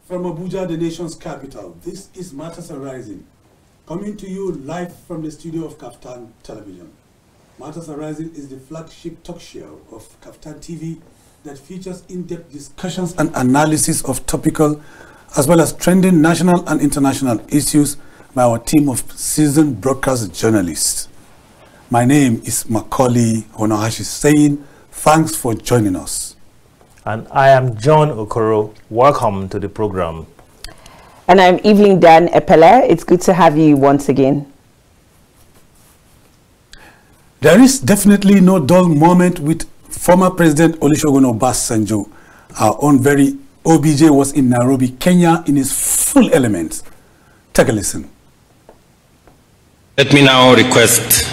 From Abuja, the nation's capital, this is Matters Arising, coming to you live from the studio of KAFTAN Television. Matters Arising is the flagship talk show of KAFTAN TV that features in-depth discussions and analysis of topical as well as trending national and international issues by our team of seasoned broadcast journalists. My name is Macauley Hunohashi saying thanks for joining us. And I am John OKoro. Welcome to the program. And I'm Evelyn Epelle. It's good to have you once again. There is definitely no dull moment with former President Olusegun Obasanjo. Our own very OBJ was in Nairobi, Kenya in his full element. Take a listen. Let me now request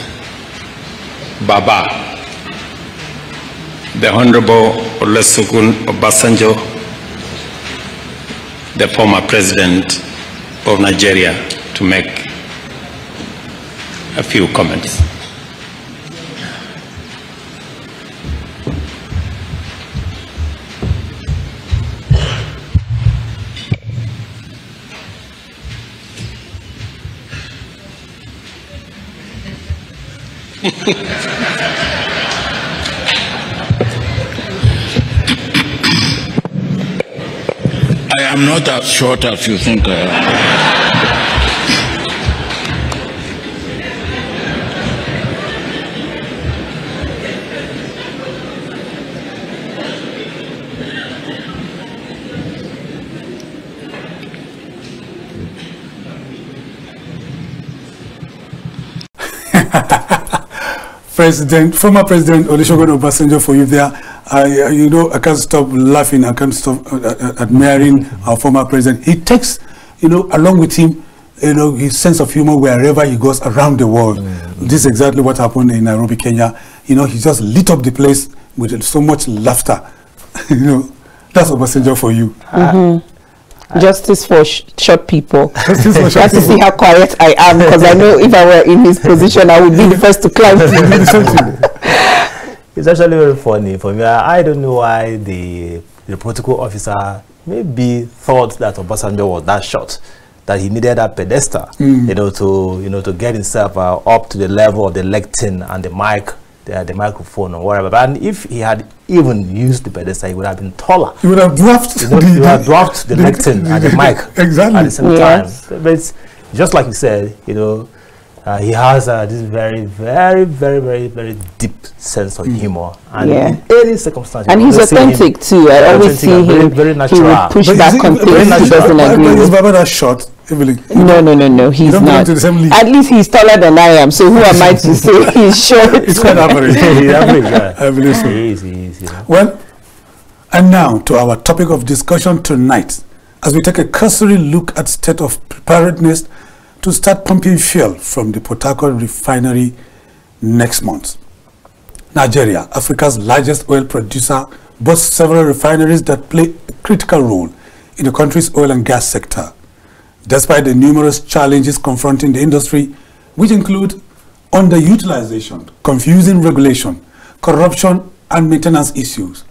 Baba, the Honorable Olusegun Obasanjo, the former President of Nigeria, to make a few comments. I am not as short as you think I am. Former President Olusegun Obasanjo, for you there. I can't stop laughing. I can't stop admiring our former president. He takes, along with him, his sense of humor wherever he goes around the world. This is exactly what happened in Nairobi, Kenya. He just lit up the place with so much laughter. That's Obasanjo for you. Justice for short people. Justice for short Just to see how quiet I am, because I know if I were in his position, I would be the first to climb. It's actually very funny for me. I don't know why the protocol officer maybe thought that Obasanjo was that short, that he needed that pedestal, to get himself up to the level of the lectern and the mic, the microphone or whatever. And if he had even used the pedestal, he would have been taller. He would have dwarfed the lectern and the mic exactly at the same time. But it's just like you said, he has this very, very, very, very, very deep sense of humor, and in any circumstance. And he's authentic too. I always see him. Very natural. He would push back on things he doesn't agree with. Is Baba that short, Evelyn? No, he's not. At least he's taller than I am. So who am I to say he's short? It's quite average. He's average, yeah. I believe so. He is. Well, and now to our topic of discussion tonight, as we take a cursory look at state of preparedness to start pumping fuel from the Port Harcourt refinery next month. Nigeria, Africa's largest oil producer, boasts several refineries that play a critical role in the country's oil and gas sector. Despite the numerous challenges confronting the industry, which include underutilization, confusing regulation, corruption, and maintenance issues,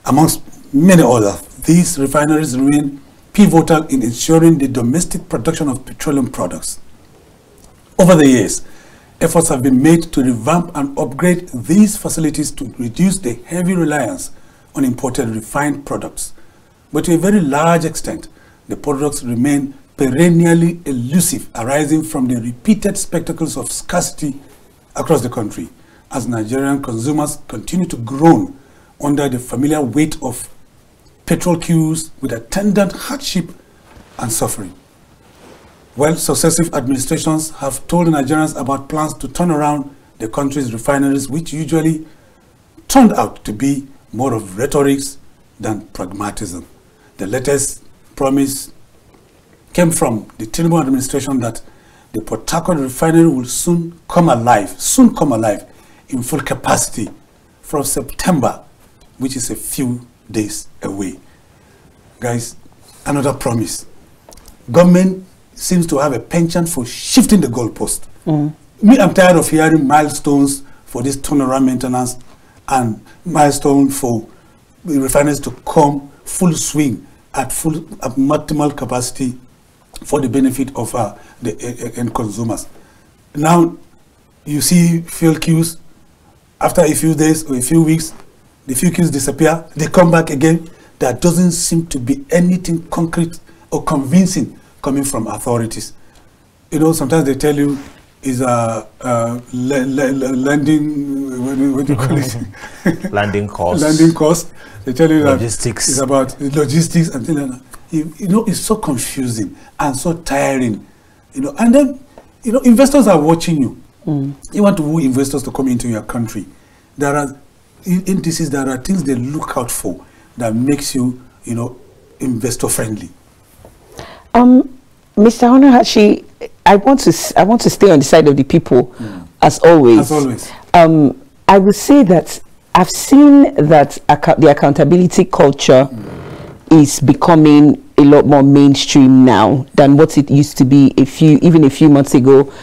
amongst many others, these refineries remain pivotal in ensuring the domestic production of petroleum products. Over the years, efforts have been made to revamp and upgrade these facilities to reduce the heavy reliance on imported refined products. But to a very large extent, the products remain perennially elusive, arising from the repeated spectacles of scarcity across the country, as Nigerian consumers continue to groan under the familiar weight of petrol queues with attendant hardship and suffering. Well, successive administrations have told Nigerians about plans to turn around the country's refineries, which usually turned out to be more of rhetoric than pragmatism. The latest promise came from the Tinubu administration that the Port Harcourt refinery will soon come alive in full capacity from September, which is a few days away. Guys, another promise. Government seems to have a penchant for shifting the goalpost. Me, I'm tired of hearing milestones for this turnaround maintenance and milestone for the refineries to come full swing at optimal capacity for the benefit of the end consumers. Now, you see fuel queues. After a few days or a few weeks, the fuel queues disappear. They come back again. There doesn't seem to be anything concrete or convincing coming from authorities. You know, sometimes they tell you is a landing, what do you call it? Landing cost. Landing cost. They tell you logistics. That it's about logistics and things like that. You know, it's so confusing and so tiring. You know, and then, you know, investors are watching you. You want to woo investors to come into your country. There are indices, there are things they look out for that makes you, you know, investor friendly. Mr. Hunohashi, I want to stay on the side of the people, as always. As always. I would say that I've seen that the accountability culture is becoming a lot more mainstream now than what it used to be even a few months ago.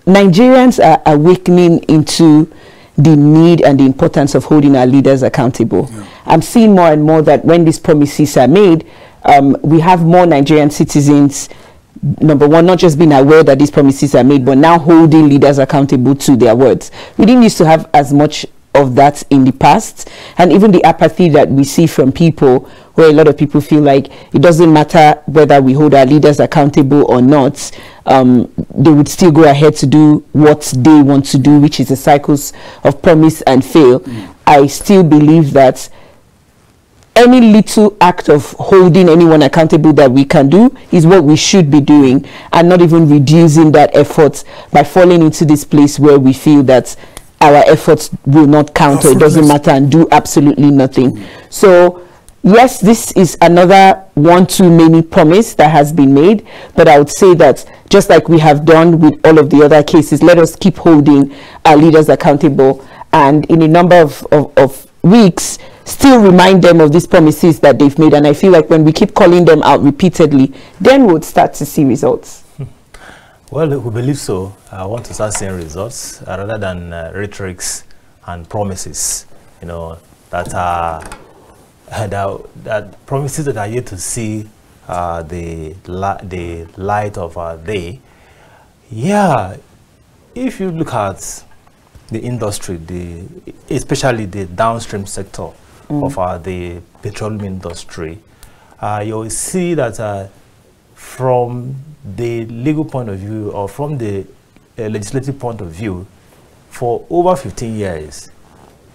Nigerians are awakening into the need and the importance of holding our leaders accountable. I'm seeing more and more that when these promises are made, we have more Nigerian citizens, number one, not just being aware that these promises are made, but now holding leaders accountable to their words. We didn't used to have as much of that in the past, and even the apathy that we see from people, where a lot of people feel like it doesn't matter whether we hold our leaders accountable or not, they would still go ahead to do what they want to do, which is the cycles of promise and fail. I still believe that any little act of holding anyone accountable that we can do is what we should be doing, and not even reducing that effort by falling into this place where we feel that our efforts will not count, or it doesn't matter, and do absolutely nothing. So yes, this is another one too many promise that has been made, but I would say that just like we have done with all of the other cases, let us keep holding our leaders accountable, and in a number of weeks still remind them of these promises that they've made. And I feel like when we keep calling them out repeatedly, then we'll start to see results. Well, we believe so. I want to start seeing results rather than rhetorics and promises, you know, that are that promises that are yet to see the light of day. Yeah, if you look at the industry, especially the downstream sector of the petroleum industry, you'll see that from the legal point of view, or from the legislative point of view, for over 15 years,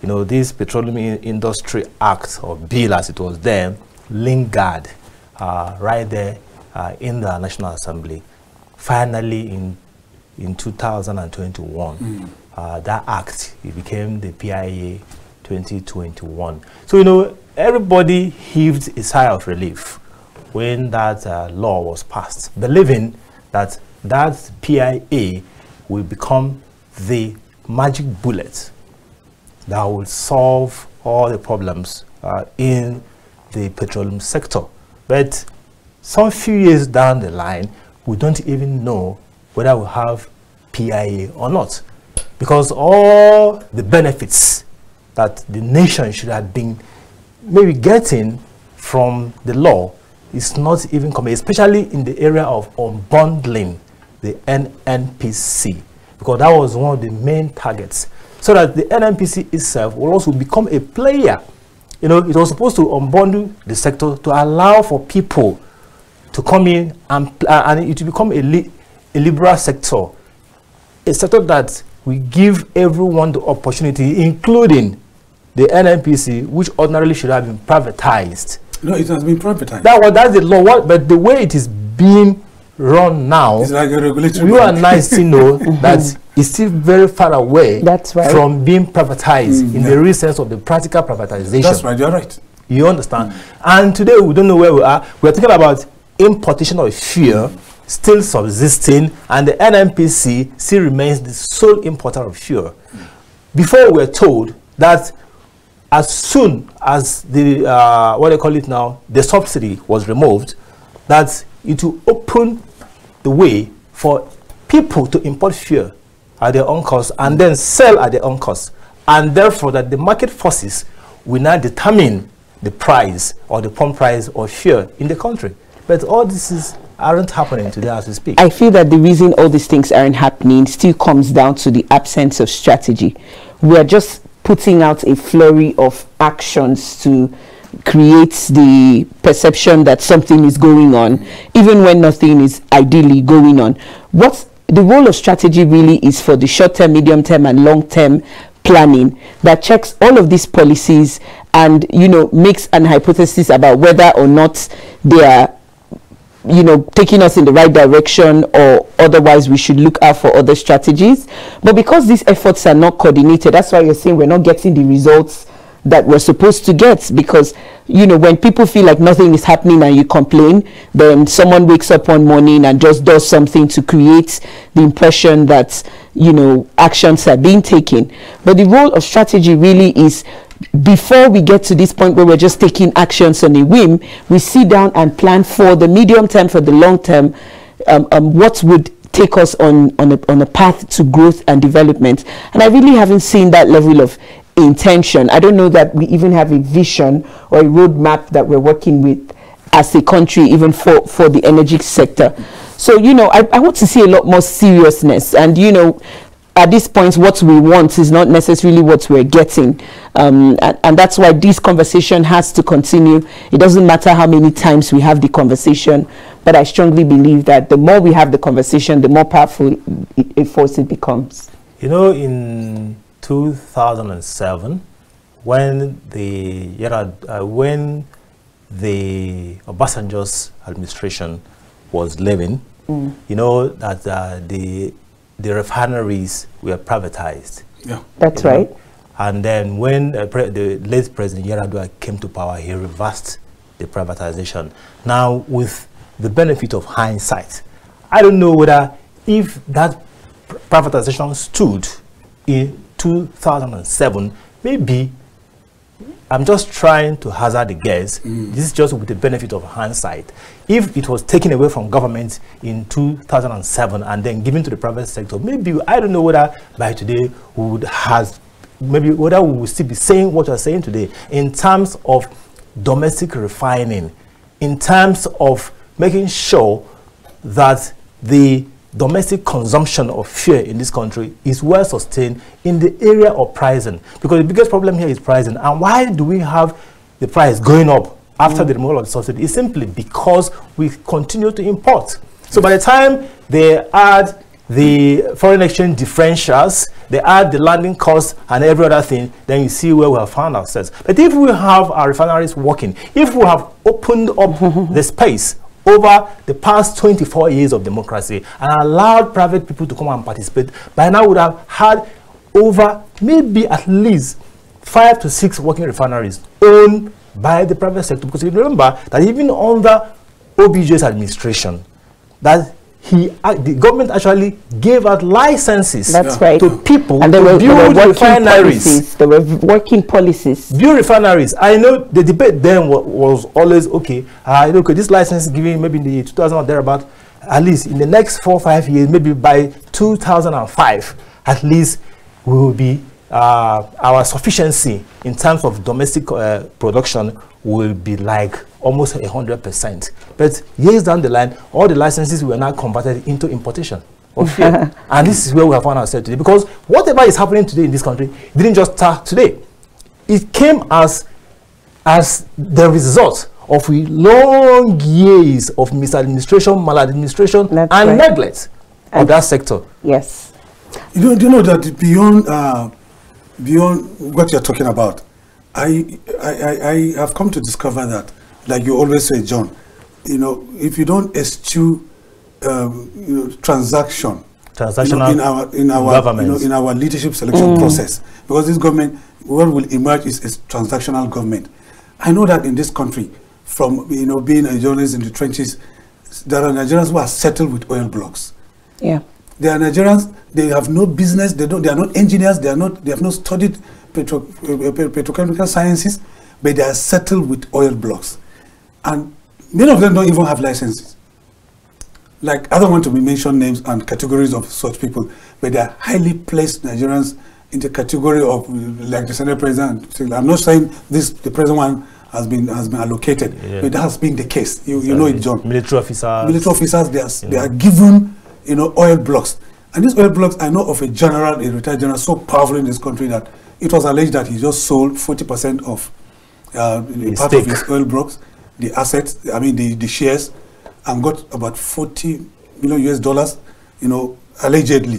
you know, this Petroleum Industry Act, or bill as it was then, lingered right there in the National Assembly. Finally, in 2021, that act, it became the PIA 2021. So, you know, everybody heaved a sigh of relief when that law was passed, believing that that PIA will become the magic bullet that will solve all the problems in the petroleum sector. But some few years down the line, we don't even know whether we'll have PIA or not, because all the benefits that the nation should have been maybe getting from the law is not even coming, especially in the area of unbundling the NNPC, because that was one of the main targets, so that the NNPC itself will also become a player. You know, it was supposed to unbundle the sector to allow for people to come in and it will become a liberal sector, a sector that will give everyone the opportunity, including the NNPC, which ordinarily should have been privatized. No, it has been privatized. That's the law. But the way it is being run now, it's like a regulatory. You and I still know that it's still very far away. That's right. From being privatized in the real sense of the practical privatization. That's right. You're right. You understand? And today we don't know where we are. We're talking about importation of fuel still subsisting, and the NNPC still remains the sole importer of fuel. Before we were told that as soon as the what they call it now, the subsidy was removed, that it will open the way for people to import fuel at their own cost and then sell at their own cost, and therefore that the market forces will now determine the price or the pump price of fuel in the country. But all this aren't happening today as we speak. I feel that the reason all these things aren't happening still comes down to the absence of strategy. We are just putting out a flurry of actions to create the perception that something is going on, even when nothing is ideally going on. What the role of strategy really is for the short-term, medium-term, and long-term planning that checks all of these policies and, you know, makes an hypothesis about whether or not they are, you know, taking us in the right direction, or otherwise we should look out for other strategies. But because these efforts are not coordinated, that's why you're saying we're not getting the results that we're supposed to get. Because, you know, when people feel like nothing is happening and you complain, then someone wakes up one morning and just does something to create the impression that, you know, actions are being taken. But the role of strategy really is, before we get to this point where we're just taking actions on a whim, we sit down and plan for the medium term, for the long term, what would take us on a path to growth and development. And I really haven't seen that level of intention. I don't know that we even have a vision or a roadmap that we're working with as a country, even for the energy sector. So, you know, I want to see a lot more seriousness. And, you know, at this point, what we want is not necessarily what we're getting. And that's why this conversation has to continue. It doesn't matter how many times we have the conversation, but I strongly believe that the more we have the conversation, the more powerful a force it becomes. You know, in 2007, when the Obasanjo's administration was leaving, you know that the refineries were privatized. Yeah, that's right. And then when the late President Yar'Adua came to power, he reversed the privatization. Now, with the benefit of hindsight, I don't know whether if that privatization stood in 2007, maybe, I'm just trying to hazard a guess, this is just with the benefit of hindsight, if it was taken away from government in 2007 and then given to the private sector, maybe, I don't know whether by today we would have, maybe whether we will still be saying what you're saying today in terms of domestic refining, in terms of making sure that the domestic consumption of fuel in this country is well sustained in the area of pricing. Because the biggest problem here is pricing. And why do we have the price going up after the removal of the subsidy? It's simply because we continue to import. So by the time they add the foreign exchange differentials, they add the landing costs and every other thing, then you see where we have found ourselves. But if we have our refineries working, if we have opened up the space over the past 24 years of democracy and allowed private people to come and participate, by now we would have had over maybe at least 5 to 6 working refineries owned by the private sector. Because you remember that even under OBJ's administration, that the government actually gave out licenses to people to build refineries. There were working policies. Build refineries. I know the debate then was always, okay, okay, this license is given maybe in the 2000 or thereabout, at least in the next 4 or 5 years, maybe by 2005, at least we will be, our sufficiency in terms of domestic production will be like almost 100%. But years down the line, all the licenses were now converted into importation of fuel. And this is where we have found ourselves today. Because whatever is happening today in this country didn't just start today. It came as the result of long years of misadministration, maladministration, and neglect of that sector. Yes. Do you know that beyond what you're talking about, I have come to discover that, like you always say, John, you know, if you don't eschew transactional in our leadership selection process, because this government, what will emerge is a transactional government. I know that in this country, from being a journalist in the trenches, there are Nigerians who are settled with oil blocks. Yeah. They are Nigerians. They have no business. They are not engineers. They have not studied petrochemical sciences, but they are settled with oil blocks, and many of them don't even have licenses. Like, I don't want to mention names and categories of such people, but they are highly placed Nigerians in the category of, like the Senate President. I'm not saying this, the present one, has been allocated. But that has been the case. You know it, John. Military officers, they are given, oil blocks. And these oil blocks, I know of a retired general, so powerful in this country that it was alleged that he just sold 40% of part of his oil blocks, the assets, I mean the shares, and got about $40 million US, allegedly.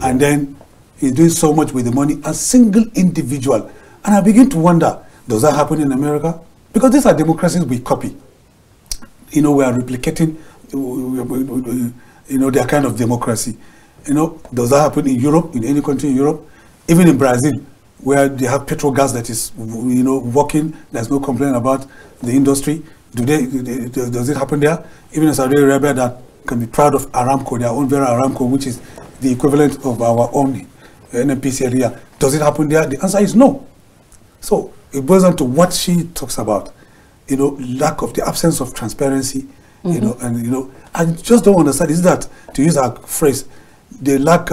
And then he's doing so much with the money, a single individual. And I begin to wonder, does that happen in America? Because these are democracies we copy. We are replicating, their kind of democracy. Does that happen in Europe, in any country in Europe? Even in Brazil, where they have petrol gas that is, working, there's no complaint about the industry. Does it happen there? Even in Saudi Arabia, that can be proud of Aramco, their own Vera Aramco, which is the equivalent of our own NNPC area. Does it happen there? The answer is no. So it boils down to what she talks about, lack of the absence of transparency, and I just don't understand. Is that, to use our phrase, they lack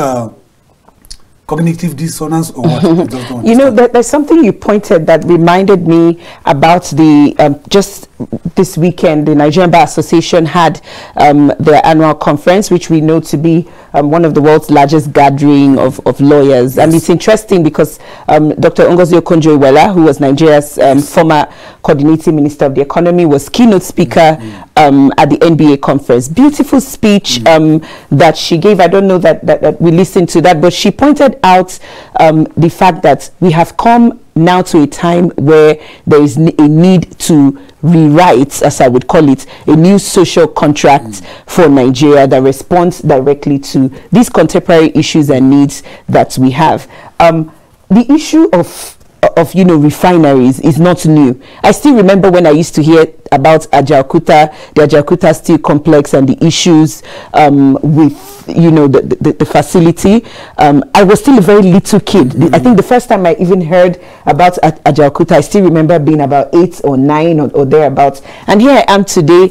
cognitive dissonance or what? I just don't there's something you pointed that reminded me about the just this weekend, the Nigerian Bar Association had their annual conference, which we know to be one of the world's largest gathering of lawyers. Yes. And it's interesting because Dr. Ngozi Okonjo-Iweala, who was Nigeria's former coordinating minister of the economy, was keynote speaker at the NBA conference. Beautiful speech that she gave. I don't know that we listened to that, but she pointed out the fact that we have come now to a time where there is a need to rewrite, as I would call it, a new social contract for Nigeria that responds directly to these contemporary issues and needs that we have. The issue of refineries is not new. I still remember when I used to hear about the Ajaokuta steel complex and the issues with the facility. I was still a very little kid. I think the first time I even heard about Ajaokuta, I still remember being about 8 or 9 or thereabouts. And here I am today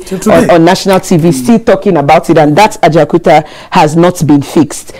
on national TV still talking about it, and that Ajaokuta has not been fixed.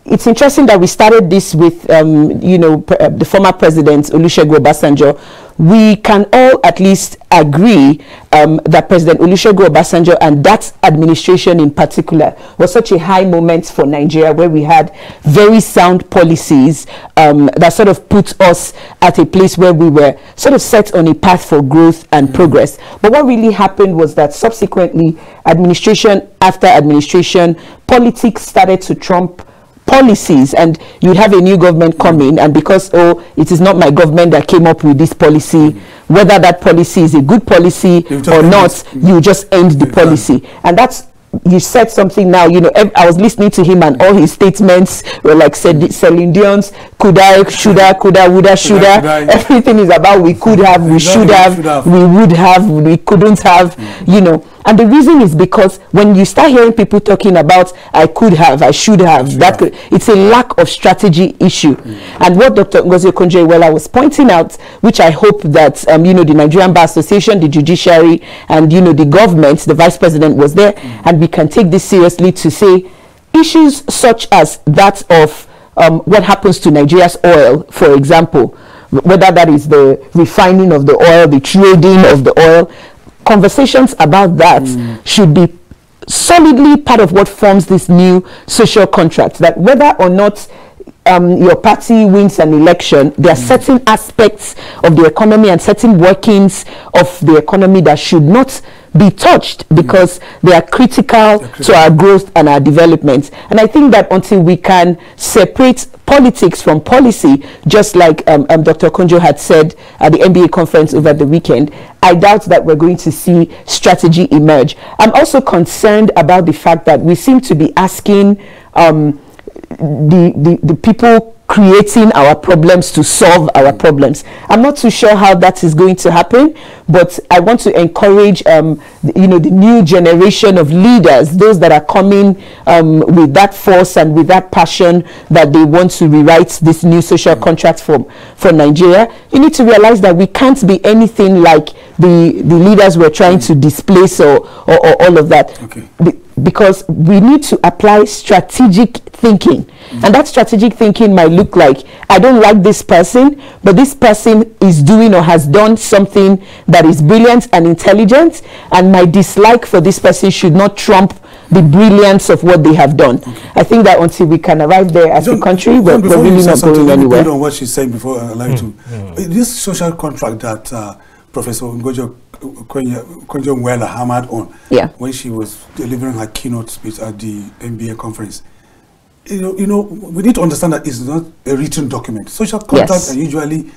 It's interesting that we started this with, the former president, Olusegun Obasanjo. We can all at least agree that President Olusegun Obasanjo and that administration in particular was such a high moment for Nigeria, where we had very sound policies that sort of put us at a place where we were sort of set on a path for growth and progress. But what really happened was that subsequently, administration after administration, politics started to trump policies, and you have a new government coming, and because it is not my government that came up with this policy, whether that policy is a good policy or not, you just end the policy. And that's, you said something now, I was listening to him and all his statements were like Celine Dion's coulda, shoulda, coulda, woulda, shoulda. Everything is about we could have, we should have, we would have, we couldn't have, And the reason is because when you start hearing people talking about I could have, I should have, it's a lack of strategy issue. And what Dr. Ngozi Okonjo-Iweala was pointing out, which I hope that the Nigerian Bar Association, the judiciary, and the government, the vice president was there, and we can take this seriously, to say issues such as that of what happens to Nigeria's oil, for example, whether that is the refining of the oil, the trading of the oil. Conversations about that should be solidly part of what forms this new social contract, that whether or not your party wins an election, there are certain aspects of the economy and certain workings of the economy that should not be touched because they are critical to our growth and our development. And I think that until we can separate politics from policy, just like Dr. Okonjo had said at the NBA conference over the weekend, I doubt that we're going to see strategy emerge. I'm also concerned about the fact that we seem to be asking the people creating our problems to solve our problems. I'm not too sure how that is going to happen, but I want to encourage the new generation of leaders, those that are coming with that force and with that passion that they want to rewrite this new social contract for Nigeria. You need to realize that we can't be anything like the leaders we're trying to displace or all of that. because we need to apply strategic thinking. And that strategic thinking might look like, I don't like this person, but this person is doing or has done something that is brilliant and intelligent, and my dislike for this person should not trump the brilliance of what they have done. I think that until we can arrive there as a country, we're really not going anywhere. On what she's saying before, I'd like to. This social contract that Professor Ngojo Okonjo-Iweala hammered on when she was delivering her keynote speech at the NBA conference. You know, we need to understand that it's not a written document. Social contracts are usually,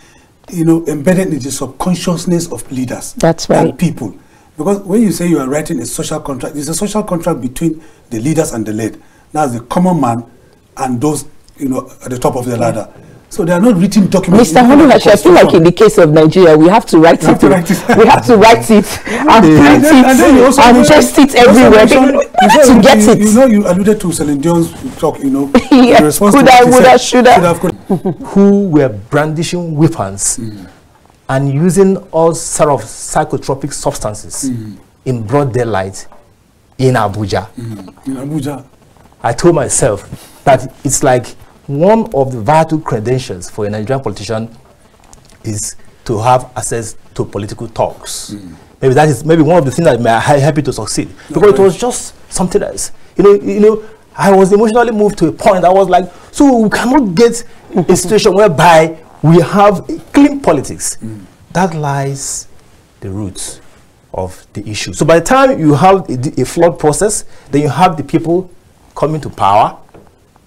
embedded in the subconsciousness of leaders. That's right. And people. Because when you say you are writing a social contract, it's a social contract between the leaders and the led. That's the common man and those, at the top of the ladder. So they are not written documents. Mr. Hunohashi, I feel like in the case of Nigeria, we have to write it. We have to write it and print it and test it everywhere to get it. You alluded to Celine Dion's talk, yeah. Coulda, shoulda. Who were brandishing weapons and using all sort of psychotropic substances in broad daylight in Abuja. In Abuja. I told myself that it's like one of the vital credentials for a Nigerian politician is to have access to political talks. Maybe that is one of the things that may help you to succeed. Because it was just something else. I was emotionally moved to a point. I was like, so we cannot get a situation whereby we have clean politics. That lies the roots of the issue. So by the time you have a flawed process, then you have the people coming to power.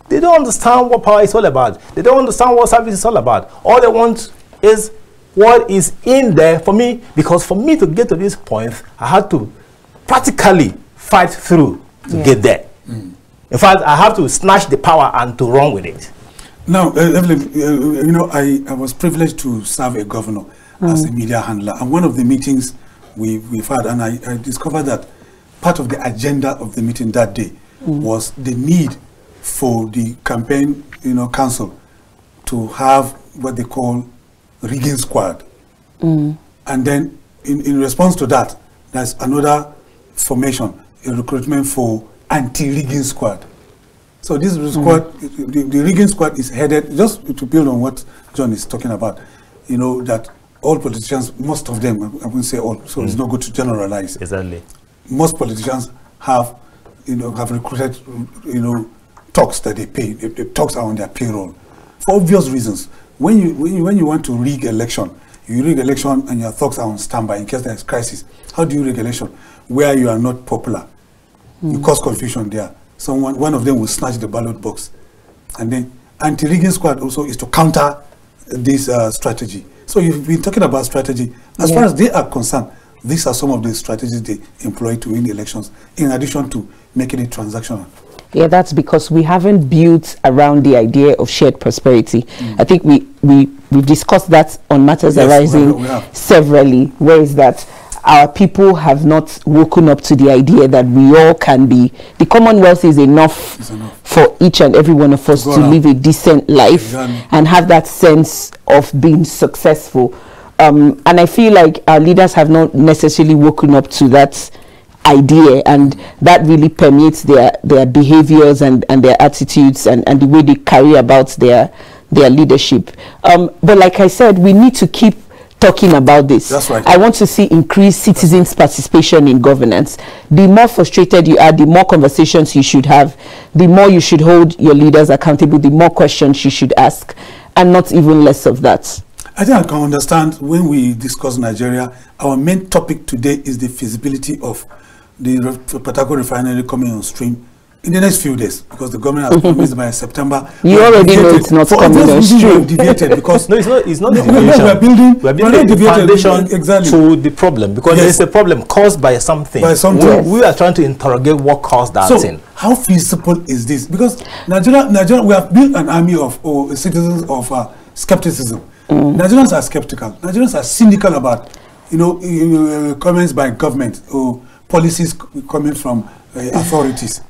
They don't understand what power is all about. They don't understand what service is all about. All they want is what is in there for me, because for me to get to this point, I had to practically fight through to get there. In fact, I have to snatch the power and to run with it. Now, Evelyn, I was privileged to serve a governor as a media handler. And one of the meetings we've had, and I discovered that part of the agenda of the meeting that day was the need for the campaign, council to have what they call rigging squad. And then in response to that, there's another formation, a recruitment for anti-rigging squad. So this squad, the rigging squad is headed, just to build on what John is talking about, that all politicians, most of them, I wouldn't say all, so it's not good to generalize. Exactly. Most politicians have recruited, talks that they pay. The talks are on their payroll for obvious reasons. When you want to rig election, you rig election and your thugs are on standby in case there is crisis. How do you rig election where you are not popular? You cause confusion there. One of them will snatch the ballot box, and then anti-rigging squad also is to counter this strategy. So you've been talking about strategy. As far as they are concerned, these are some of the strategies they employ to win elections, in addition to making it transactional. Yeah, that's because we haven't built around the idea of shared prosperity. I think we've discussed that on Matters Arising severally, where is that our people have not woken up to the idea that we all can be, the Commonwealth is enough for each and every one of us to live a decent life and have that sense of being successful. And I feel like our leaders have not necessarily woken up to that idea, and that really permeates their behaviors and their attitudes and the way they carry about their leadership. But like I said, we need to keep talking about this. That's right. I want to see increased citizens' participation in governance. The more frustrated you are, the more conversations you should have, the more you should hold your leaders accountable, the more questions you should ask, and not even less of that. I think I can understand when we discuss Nigeria, our main topic today is the feasibility of the Port refinery coming on stream in the next few days, because the government has promised by September. You already know it's not coming on stream. Deviated because no, it's not deviation. We're building the foundation to the problem, because there's a problem caused by something. We are trying to interrogate what caused that thing. How feasible is this? Because Nigeria, we have built an army of citizens of skepticism. Nigerians are skeptical. Nigerians are cynical about, comments by government or policies coming from authorities.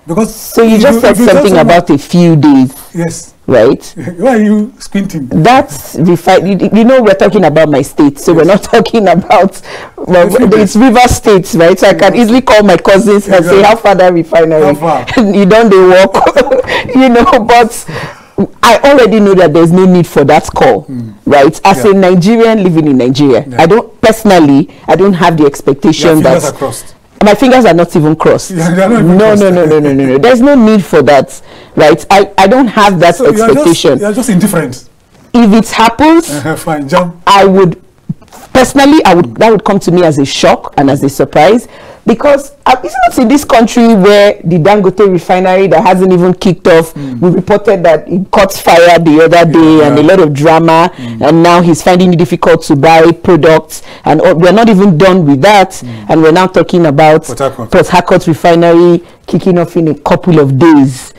Because so you just said something about a few days. Yes. right? Why are you squinting? That's you know, we're talking about my state, so we're not talking about, well, it's River State, right? So I can easily call my cousins and say, how far that refinery? How far? You don't they walk, you know, but I already know that there's no need for that call, right? As a Nigerian living in Nigeria, I don't have the expectation that are crossed. my fingers are not even crossed. No. There's no need for that, right? I don't have that expectation. You're just indifferent. If it happens, fine, jump. I would personally, that would come to me as a shock and as a surprise, because it's not in this country where the Dangote refinery that hasn't even kicked off, we reported that it caught fire the other day and a lot of drama, and now he's finding it difficult to buy products, and we're not even done with that, and we're now talking about Port Harcourt refinery kicking off in a couple of days.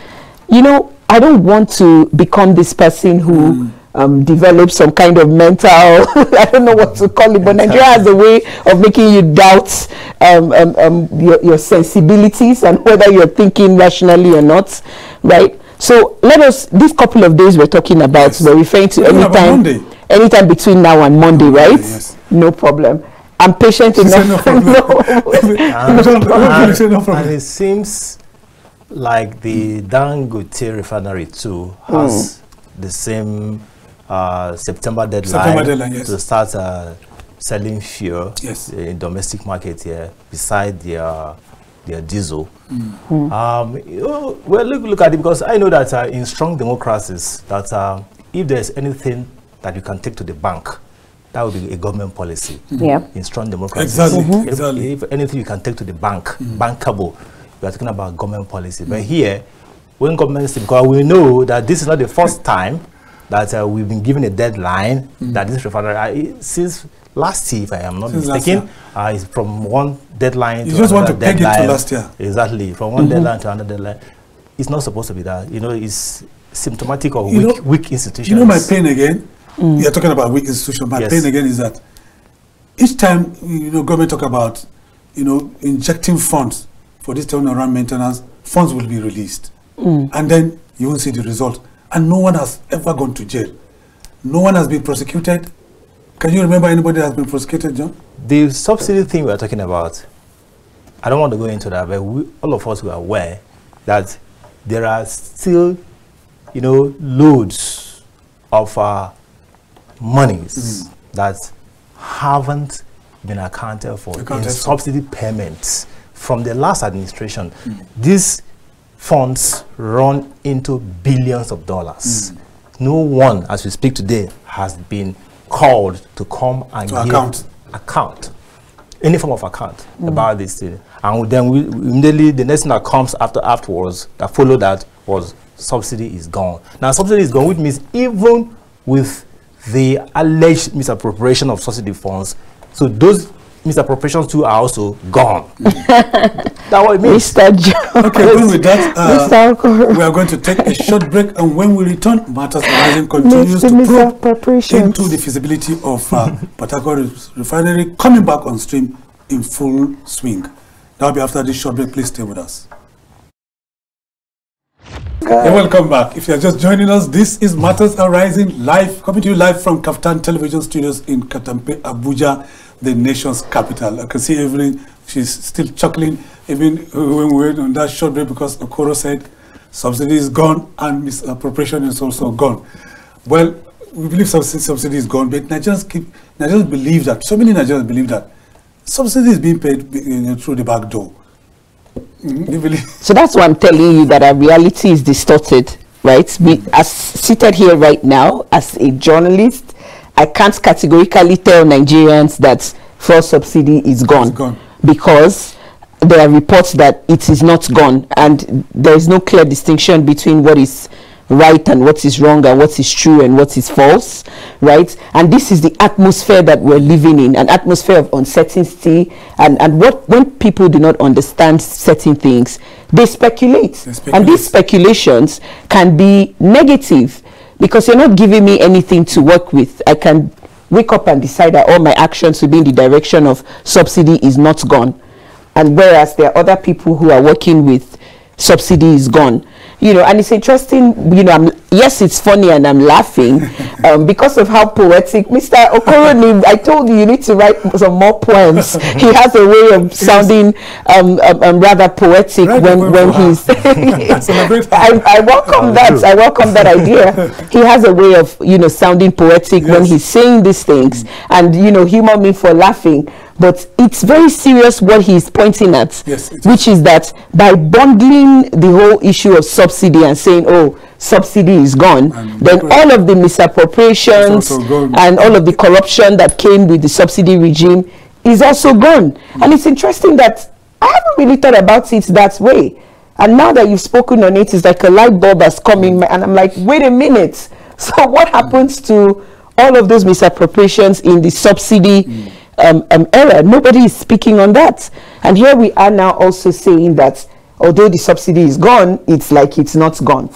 You know, I don't want to become this person who develop some kind of mental, I don't know what to call it, but Nigeria has a way of making you doubt your sensibilities and whether you're thinking rationally or not, right? So this couple of days we're talking about, we're referring to anytime between now and Monday, right? Yes. No problem. I'm patient enough. And it seems like the Dangote refinery too has the same September deadline, to start selling fuel in domestic market here beside their diesel. Well, look at it, because I know that in strong democracies that if there's anything that you can take to the bank, that would be a government policy. In strong democracies, exactly. If anything you can take to the bank, bankable, we are talking about government policy. But here, when government, because we know that this is not the first time that we've been given a deadline that this refinery, since last year, if I am not mistaken, is from one deadline to another deadline. You just want to peg it to last year. Exactly, from one deadline to another deadline. It's not supposed to be that. You know, it's symptomatic of weak institutions. You know my pain again? You're talking about weak institutions. My pain again is that each time, you know, government talk about, you know, injecting funds for this turnaround maintenance, funds will be released. And then you won't see the result. And no one has ever gone to jail. No one has been prosecuted. Can you remember anybody that has been prosecuted, John? The subsidy thing we are talking about, I don't want to go into that, but all of us were aware that there are still, you know, loads of monies that haven't been accounted for in subsidy payments from the last administration. These funds run into billions of dollars. No one, as we speak today, has been called to come and give account, any form of account about this thing. And then immediately the next thing that comes afterwards, that followed that, was subsidy is gone. Now subsidy is gone, which means even with the alleged misappropriation of subsidy funds, so those misappropriations too are also gone. That's what it means. Okay, well, with that, we are going to take a short break, and when we return, Matters Arising continues to probe into the feasibility of Port Harcourt refinery coming back on stream in full swing. That'll be after this short break. Please stay with us. And welcome back. If you're just joining us, this is Matters Arising live, coming to you live from KAFTAN television studios in Katampe, Abuja, the nation's capital. I can see Evelyn, she's still chuckling, even when we were on that short break, because OKoro said subsidy is gone and misappropriation is also gone. Well, we believe subsidy is gone, but Nigerians believe that, so many Nigerians believe that subsidy is being paid through the back door. So that's why I'm telling you that our reality is distorted, right? As seated here right now, as a journalist, I can't categorically tell Nigerians that fuel subsidy is gone, because there are reports that it is not gone, and there is no clear distinction between what is right and what is wrong, and what is true and what is false, right? And this is the atmosphere that we're living in, an atmosphere of uncertainty, and when people do not understand certain things, they speculate. And these speculations can be negative, because you're not giving me anything to work with. I can wake up and decide that all my actions will be in the direction of subsidy is not gone, and whereas there are other people who are working with subsidy is gone. you know, and it's interesting, you know, yes, it's funny and I'm laughing because of how poetic Mr. Okoro, I told you need to write some more poems. He has a way of sounding rather poetic when he's I welcome that. I welcome that idea. He has a way of, you know, sounding poetic when he's saying these things, and, you know, humor me for laughing. But it's very serious what he's pointing at, which is that by bundling the whole issue of subsidy and saying, oh, subsidy is gone, then all of the misappropriations and all of the corruption that came with the subsidy regime is also gone. And it's interesting that I haven't really thought about it that way. And now that you've spoken on it, it's like a light bulb has come in, and I'm like, wait a minute. So what happens to all of those misappropriations in the subsidy era? Nobody is speaking on that. And here we are now also saying that although the subsidy is gone, it's like it's not gone.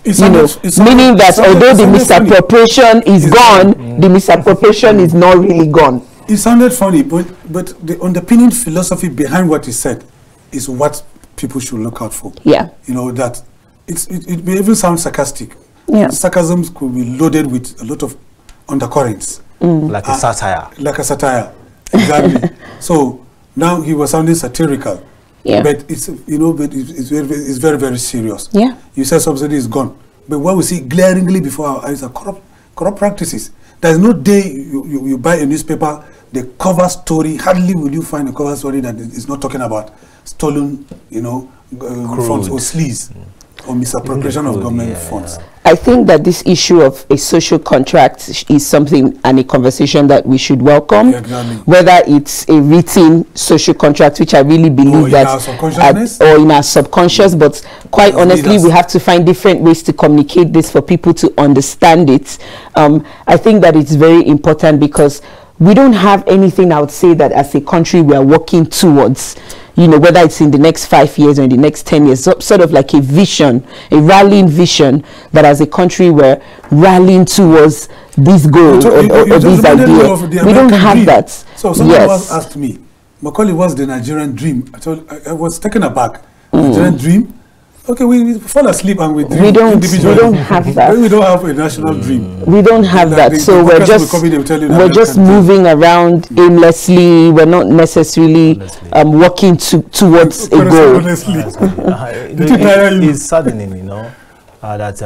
Meaning that although the misappropriation is gone, the misappropriation is not really gone. It sounded funny, but the underpinning philosophy behind what he said is what people should look out for. Yeah. You know, that it may even sound sarcastic. Yeah. Sarcasm could be loaded with a lot of undercurrents. Like a satire. Like a satire. Exactly. So now he was sounding satirical. Yeah. But it's, you know, but it's very, very serious. Yeah. You said subsidy is gone. But what we see glaringly before our eyes are corrupt practices. There is no day you buy a newspaper, the cover story, hardly will you find a cover story that is not talking about stolen, you know, funds or sleaze or misappropriation of government funds. I think that this issue of a social contract is something and a conversation that we should welcome, whether it's a written social contract, which I really believe or in our subconscious, but quite honestly, we have to find different ways to communicate this for people to understand it. I think that it's very important because we don't have anything, I would say, that as a country we are working towards, you know, whether it's in the next 5 years or in the next 10 years, sort of like a vision, a rallying vision that as a country we're rallying towards this goal or this idea. We don't have that. So someone once asked me, Macauley, what's the Nigerian dream? I was taken aback. Nigerian dream? Okay, we fall asleep and we dream. We don't have that. We don't have a national dream. We don't have that. So we're just moving around aimlessly. We're not necessarily working towards a goal. It's saddening, you know, that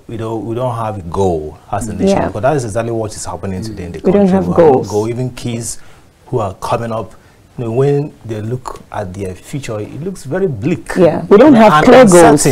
we don't have a goal as a nation, because that is exactly what is happening today in the country. We don't have goals. Even kids who are coming up, you know, when they look at their future, it looks very bleak. Yeah, we don't have clear goals.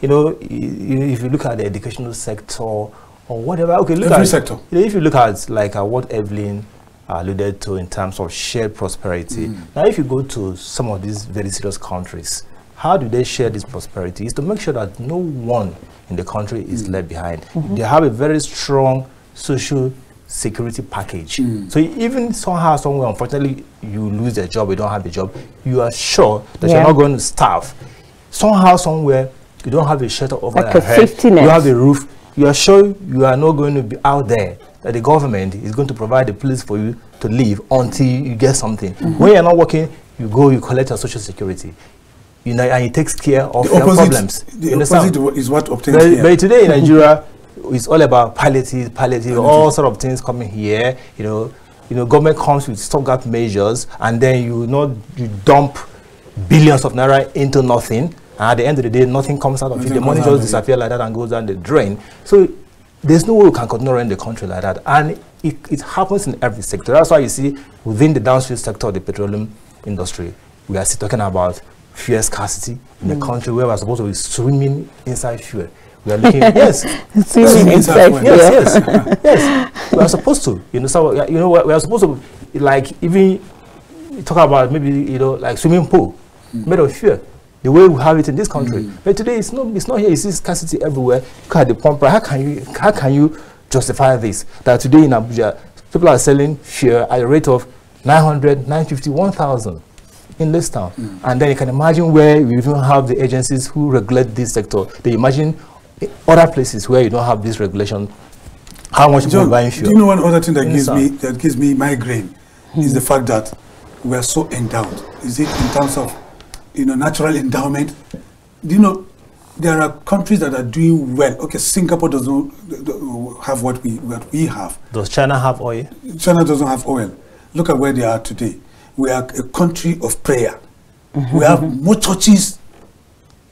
You know, if you look at the educational sector or whatever, okay, look every at sector. You know, if you look at like what Evelyn alluded to in terms of shared prosperity. Now, if you go to some of these very serious countries, how do they share this prosperity? Is to make sure that no one in the country is left behind. They have a very strong social security package. So even somehow, somewhere, unfortunately, you lose a job, you don't have a job, you are sure that you're not going to starve. Somehow, somewhere, you don't have a shelter over your head, you have a roof, you are sure you are not going to be out there, that the government is going to provide a place for you to live until you get something. When you're not working, you go, you collect your social security. You know, and it takes care of your problems. The opposite is what obtains here. But today in Nigeria, it's all about palliative, all sort of things coming here. You know, government comes with stopgap measures, and then you dump billions of naira into nothing, and at the end of the day, nothing comes out of it. The money just disappears like that and goes down the drain. So there's no way we can continue running the country like that, and it happens in every sector. That's why you see within the downstream sector of the petroleum industry, we are still talking about fuel scarcity in the country where we're supposed to be swimming inside fuel. We are looking, yes, swimming inside fuel. Yes. We are supposed to, you know. So we are supposed to, like, even talk about maybe, you know, like swimming pool made of fuel, the way we have it in this country. But today it's not here. You see scarcity everywhere. Look at the pump price. How can you justify this? That today in Abuja, people are selling fuel at a rate of 900, 950, 1,000 in this town. And then you can imagine where we even have the agencies who regulate this sector. They imagine other places where you don't have this regulation, how much people are buying fuel. Do you know one other thing that gives me migraine is the fact that we are so endowed. Is it in terms of, you know, natural endowment? Do you know, there are countries that are doing well. Okay, Singapore doesn't have what we have. Does China have oil? China doesn't have oil. Look at where they are today. We are a country of prayer. We have more churches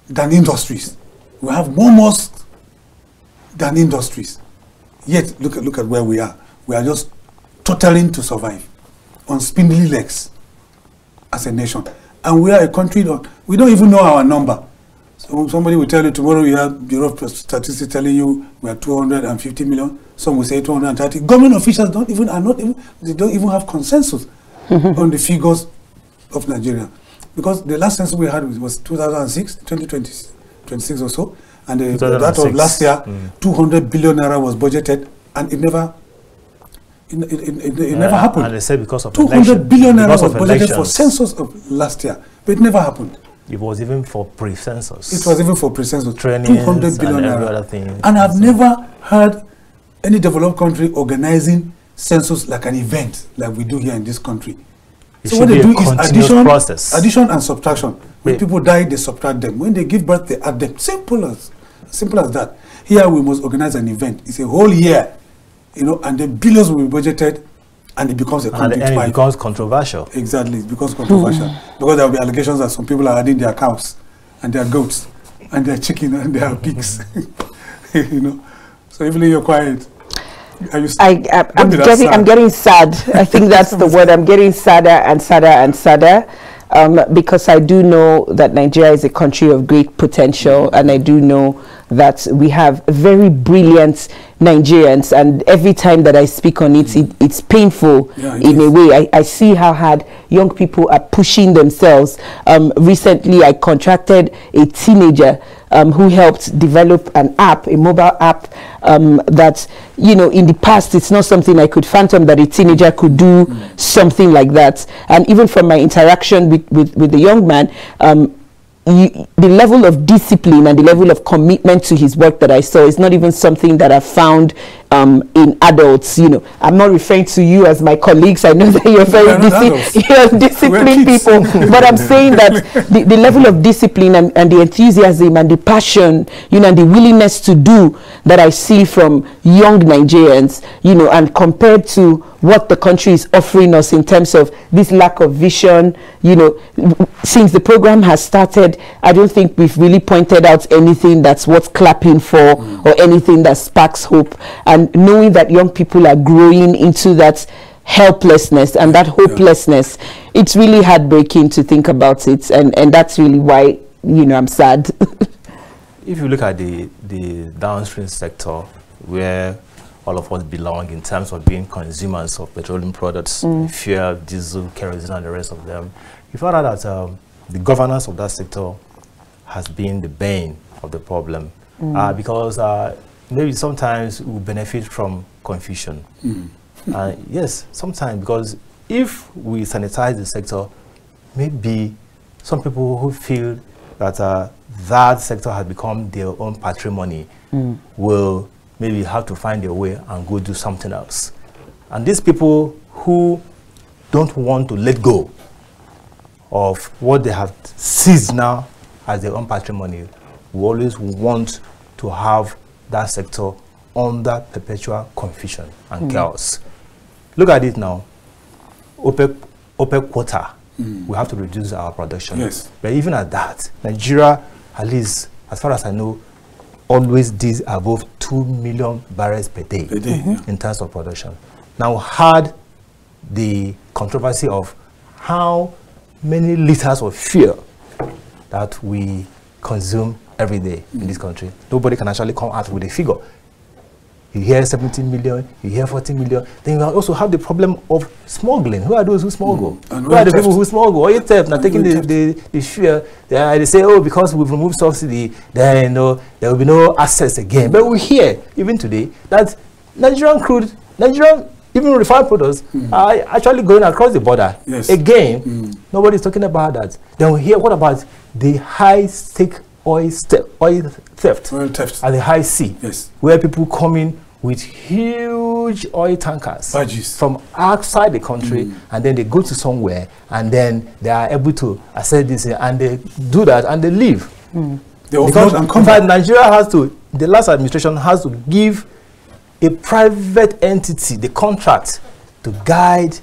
than industries. We have more mosques than industries. Yet, look at where we are. We are just tottering to survive on spindly legs as a nation. And we are a country that we don't even know our number. So somebody will tell you tomorrow you have Bureau of Statistics telling you we are 250 million. Some will say 230. Government officials don't even have consensus on the figures of Nigeria. Because the last census we had was 2006, 2026 or so. And that of last year, 200 billion naira was budgeted, and it never happened. And they said because of 200 billion naira was budgeted for census of last year, but it never happened. It was even for pre-census. It was even for pre-census. 200 billion naira. And I've never heard any developed country organizing census like an event like we do here in this country. So what they do is addition and subtraction. When people die, they subtract them. When they give birth, they add them. Simple as that. Here we must organize an event. It's a whole year, and then billions will be budgeted, and it becomes a conflict. And it becomes controversial. Exactly, it becomes controversial because there will be allegations that some people are adding their cows and their goats and their chicken and their pigs. So Evelyn, you're quiet. I'm getting sad. I think that's the word. I'm getting sadder and sadder and sadder. Because I do know that Nigeria is a country of great potential, and I do know that we have very brilliant Nigerians, and every time that I speak on it, it's painful in a way. I see how hard young people are pushing themselves. Recently, I contracted a teenager who helped develop an app, a mobile app that, in the past, it's not something I could fathom that a teenager could do something like that. And even from my interaction with the young man, the level of discipline and the level of commitment to his work that I saw is not even something that I found in adults. I'm not referring to you as my colleagues. I know that you're very disciplined people, but I'm saying that the level of discipline and the enthusiasm and the passion, and the willingness to do that I see from young Nigerians, and compared to what the country is offering us in terms of this lack of vision, since the program has started, I don't think we've really pointed out anything that's worth clapping for or anything that sparks hope. And knowing that young people are growing into that helplessness and that hopelessness, it's really heartbreaking to think about it. And that's really why, I'm sad. If you look at the downstream sector where all of us belong in terms of being consumers of petroleum products, fuel, diesel, kerosene, and the rest of them, you find out that the governance of that sector has been the bane of the problem because maybe sometimes we benefit from confusion. Yes, sometimes, because if we sanitize the sector, maybe some people who feel that that sector has become their own patrimony will maybe have to find their way and go do something else. And these people who don't want to let go of what they have seized now as their own patrimony will always want to have that sector under perpetual confusion and chaos. Look at it now. OPEC quota, we have to reduce our production. Yes. But even at that, Nigeria, at least as far as I know, always did above 2 million barrels per day, in terms of production. Now, had the controversy of how many liters of fuel that we consume every day in this country. Nobody can actually come out with a figure. You hear 17 million, you hear 40 million. Then you also have the problem of smuggling. Who are those who smuggle? Who are the people who smuggle? Oil theft, now taking the fuel. They say, oh, because we've removed subsidy, then there will be no access again. But we hear, even today, that Nigerian crude, even refined products are actually going across the border. Yes. Again, nobody's talking about that. Then we hear, what about the high-stake oil theft at the high sea, where people come in with huge oil tankers from outside the country, and then they go to somewhere, and then they are able to access this, and they do that, and they leave. Because in fact, Nigeria has to, the last administration has to give a private entity the contract to guide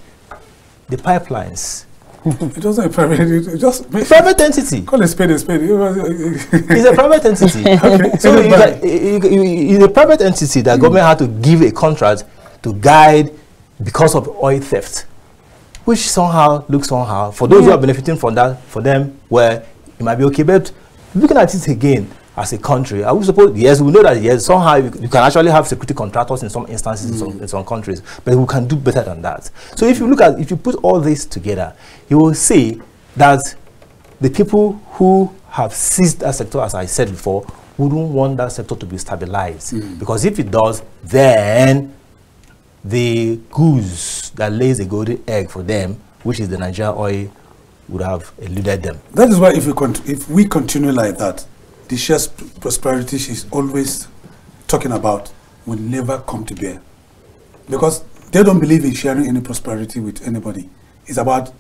the pipelines. It wasn't a private, it just private entity. Call a spade a spade. It's a private entity. Okay. So it's a private entity that government had to give a contract to guide because of oil theft, which somehow looks somehow for those who are benefiting from that, for them where it might be okay. But looking at it again as a country, I would suppose, yes, we know that yes, somehow you can actually have security contractors in some instances in some countries, but we can do better than that. So if you look at, if you put all this together, you will see that the people who have seized that sector, as I said before, wouldn't want that sector to be stabilized, because if it does, then the goose that lays a golden egg for them, which is the Nigeria oil, would have eluded them. That is why if we continue like that, the shared prosperity she's always talking about will never come to bear, because they don't believe in sharing any prosperity with anybody. It's about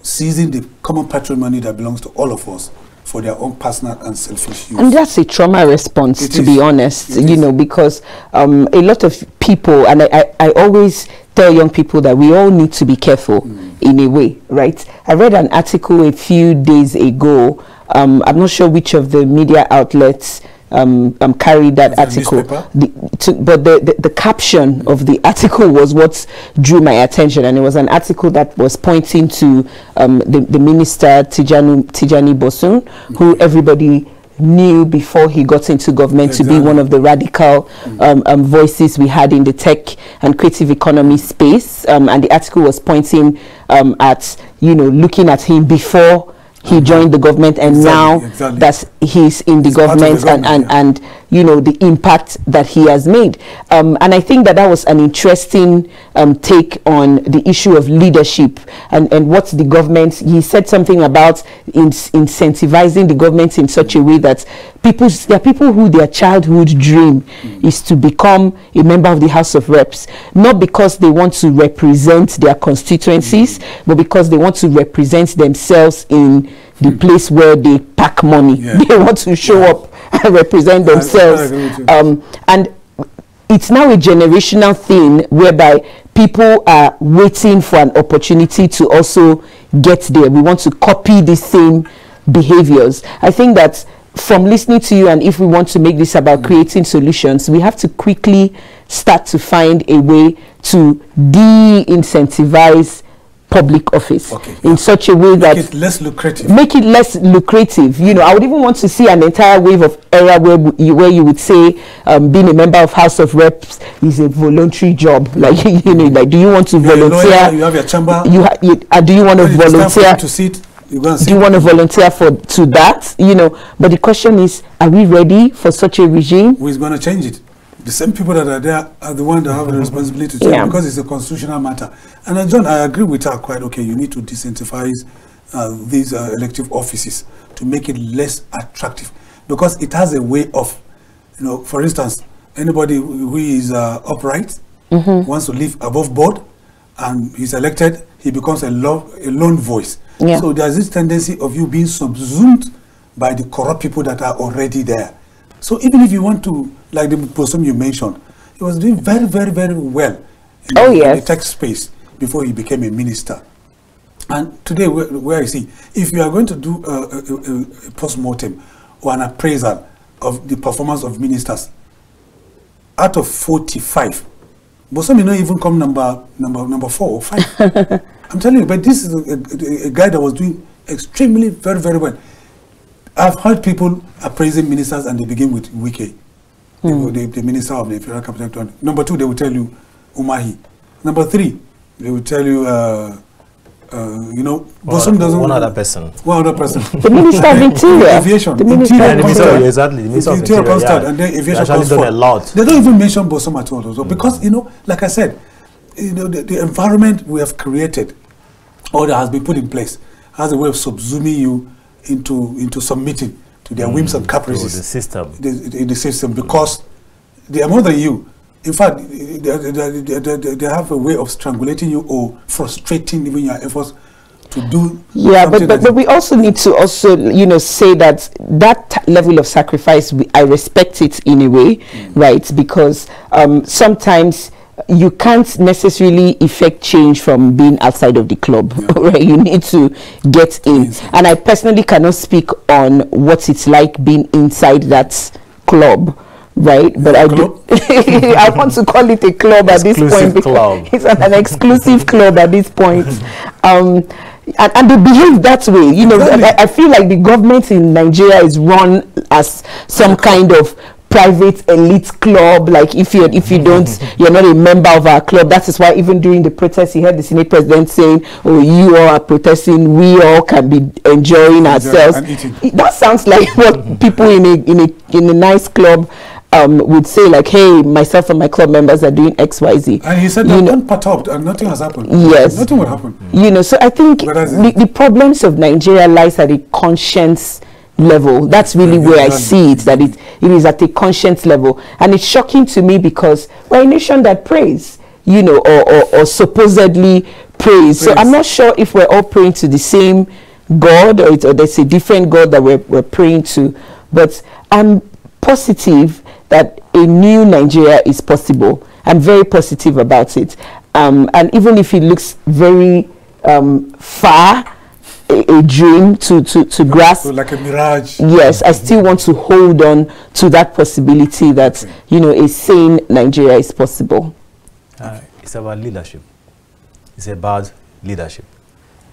seizing the common patrimony that belongs to all of us for their own personal and selfish use. And that's a trauma response, to be honest, you know, because a lot of people, and I always tell young people that we all need to be careful in a way, right? I read an article a few days ago. I'm not sure which of the media outlets carried that article, but the caption of the article was what drew my attention, and it was an article that was pointing to the minister Tijani Bosun, who everybody knew before he got into government to be one of the radical voices we had in the tech and creative economy space, and the article was pointing at, you know, looking at him before he joined the government, and now that he's in the government, and you know, the impact that he has made. And I think that was an interesting take on the issue of leadership and what the government, he said something about incentivizing the government in such a way that there are people who their childhood dream is to become a member of the House of Reps, not because they want to represent their constituencies, but because they want to represent themselves in the place where they pack money. They want to show up and represent themselves. And it's now a generational thing whereby people are waiting for an opportunity to also get there. We want to copy the same behaviors. I think that from listening to you, and if we want to make this about creating solutions, we have to quickly start to find a way to de-incentivize public office in such a way that make it less lucrative. Make it less lucrative. You know, I would even want to see an entire wave of era where you would say being a member of House of Reps is a voluntary job. Like, you know, like, do you want to volunteer? Lawyer, you have your chamber. Do you want to volunteer to sit? Do you want to volunteer to that? You know, but the question is, are we ready for such a regime? Who is going to change it? The same people that are there are the ones that have the responsibility to change, because it's a constitutional matter. And John, I agree with her quite okay. You need to disincentivize these elective offices to make it less attractive, because it has a way of, you know, for instance, anybody who is upright wants to live above board, and he's elected, he becomes a lone voice. So there's this tendency of you being subsumed by the corrupt people that are already there. So even if you want to, like the person you mentioned, he was doing very, very, very well in the tech space before he became a minister. And today, where is he? If you are going to do a post-mortem or an appraisal of the performance of ministers, out of 45, Bosom may not even come number 4 or 5. I'm telling you, but this is a guy that was doing extremely very, very well. I've heard people appraising ministers and they begin with Wike, the minister of the Federal Capital. Number 2, they will tell you Umahi. Number 3, they will tell you, you know, Bosom doesn't. One other person. The minister of Interior. Aviation. The minister of Interior. Exactly. The minister of Interior Interior. And then aviation actually comes done forward. a lot. They don't even mention Bosom at all, also, because, you know, like I said, you know, the environment we have created, or that has been put in place, has a way of subsuming you into submitting to their whims and caprices. The system, because they are more than you. In fact, they have a way of strangulating you or frustrating even your efforts to do. Yeah, but we also need to also, you know, say that level of sacrifice, I respect it in a way, right? Because sometimes you can't necessarily effect change from being outside of the club, right? You need to get in. And I personally cannot speak on what it's like being inside that club, right? But I do, I want to call it a club at this point because it's an exclusive club at this point. And they behave that way, you know. I feel like the government in Nigeria is run as some kind of private elite club. Like if you don't, you're not a member of our club. That is why even during the protest, you heard the Senate president saying, "Oh, you all are protesting. We all can be enjoying ourselves." That sounds like what people in a nice club would say, like, "Hey, myself and my club members are doing X, Y, Z." And he said, "Don't perturbed, and nothing has happened." Yes, nothing will happen. You know, so I think the problems of Nigeria lies at a conscience level. That's really where I see it, that it is at a conscience level. And it's shocking to me because we're a nation that prays, you know, or supposedly prays. So I'm not sure if we're all praying to the same God, or there's a different God that we're praying to. But I'm positive that a new Nigeria is possible. I'm very positive about it. And even if it looks very far, a dream to grasp, so like a mirage. Yes, I still want to hold on to that possibility that you know, a sane Nigeria is possible. It's about leadership. It's about leadership.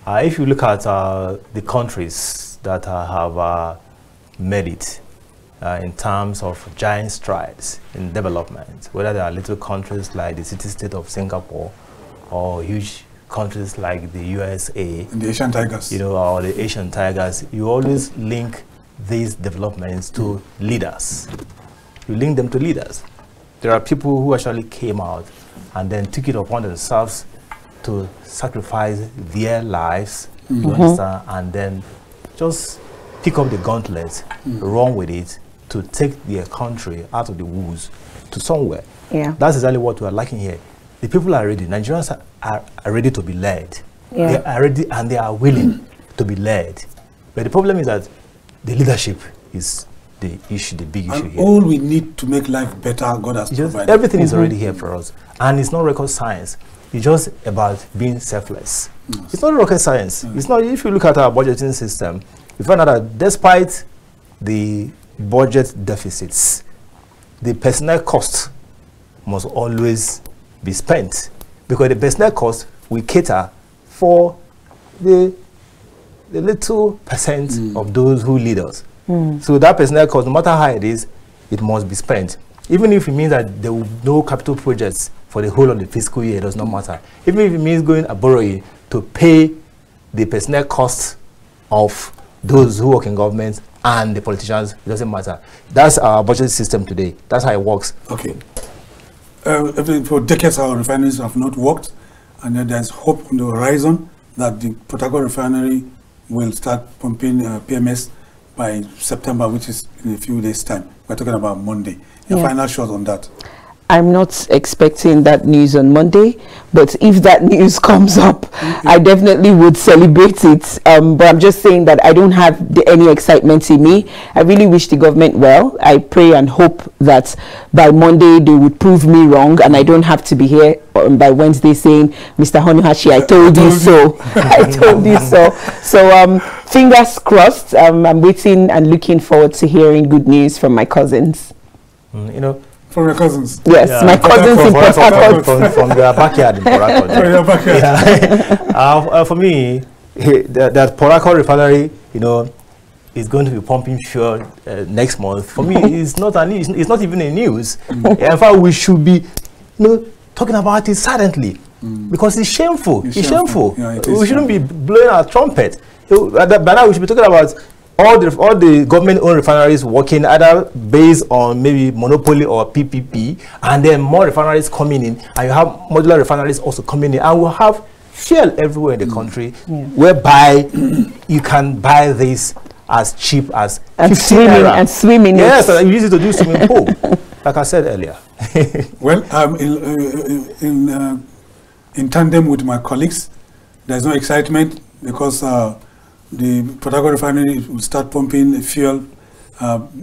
If you look at the countries that have made it in terms of giant strides in development, whether they are little countries like the city-state of Singapore or huge countries like the USA, and the Asian tigers, you know, or the Asian tigers, you always link these developments to leaders. You link them to leaders. There are people who actually came out and then took it upon themselves to sacrifice their lives, you understand, and then just pick up the gauntlet, run with it to take their country out of the woods to somewhere. Yeah, that's exactly what we are lacking here. The people are ready. Nigerians are ready to be led. They are ready and they are willing to be led. But the problem is that the leadership is the issue, the big issue here. All we need to make life better, God has provided. Everything is already here for us. And it's not rocket science. It's just about being selfless. It's not rocket science. It's not. If you look at our budgeting system, you find out that despite the budget deficits, the personnel cost must always be spent, because the personnel cost will cater for the little percent of those who lead us. So that personnel cost, no matter how it is, it must be spent. Even if it means that there will be no capital projects for the whole of the fiscal year, it does not matter. Even if it means going and borrowing to pay the personnel costs of those who work in government and the politicians, it doesn't matter. That's our budget system today. That's how it works. Okay. For decades, our refineries have not worked, and there's hope on the horizon that the Port Harcourt refinery will start pumping PMS by September, which is in a few days' time. We're talking about Monday. Your final shot on that? I'm not expecting that news on Monday, but if that news comes up, I definitely would celebrate it. But I'm just saying that I don't have any excitement in me. I really wish the government well. I pray and hope that by Monday they would prove me wrong, and I don't have to be here by Wednesday saying, "Mr. Hunohashi, I told you so." I told you so. So fingers crossed. I'm waiting and looking forward to hearing good news from my cousins. You know, from your cousins? Yes, my cousins in Port Harcourt. From their backyard in Port Harcourt. From your backyard. For me, that Port Harcourt refinery, you know, is going to be pumping fuel next month. For me, it's not a news. It's not even a news. In fact, we should be, you know, talking about it silently, because it's shameful. It's shameful. Yeah, we shouldn't be blowing our trumpet. By now, we should be talking about all the government-owned refineries working either based on maybe monopoly or PPP, and then more refineries coming in, and you have modular refineries also coming in, and we'll have fuel everywhere in the country, whereby you can buy this as cheap as 15 naira. And swimming. Yes, and you use it to do swimming pool, like I said earlier. Well, in tandem with my colleagues, there's no excitement. because the Port Harcourt refinery will start pumping fuel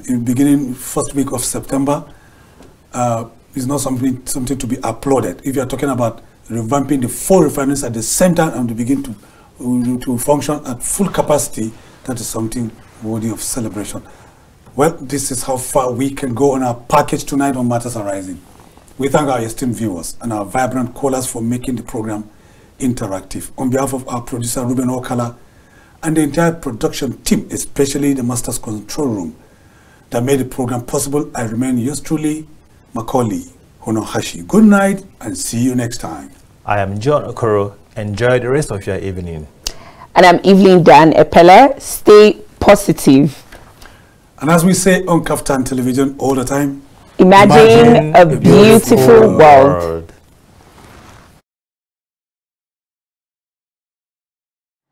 in beginning first week of September. It's not something to be applauded. If you are talking about revamping the 4 refineries at the same time and to begin to function at full capacity, that is something worthy of celebration. Well, this is how far we can go on our package tonight on Matters Arising. We thank our esteemed viewers and our vibrant callers for making the program interactive. On behalf of our producer, Ruben Okala, and the entire production team, especially the Master's Control Room, that made the program possible, I remain yours truly, Macauley Hunohashi. Good night and see you next time. I am John OKoro. Enjoy the rest of your evening. And I'm Evelyn Dan Epelle. Stay positive. And as we say on KAFTAN television all the time, Imagine a beautiful world.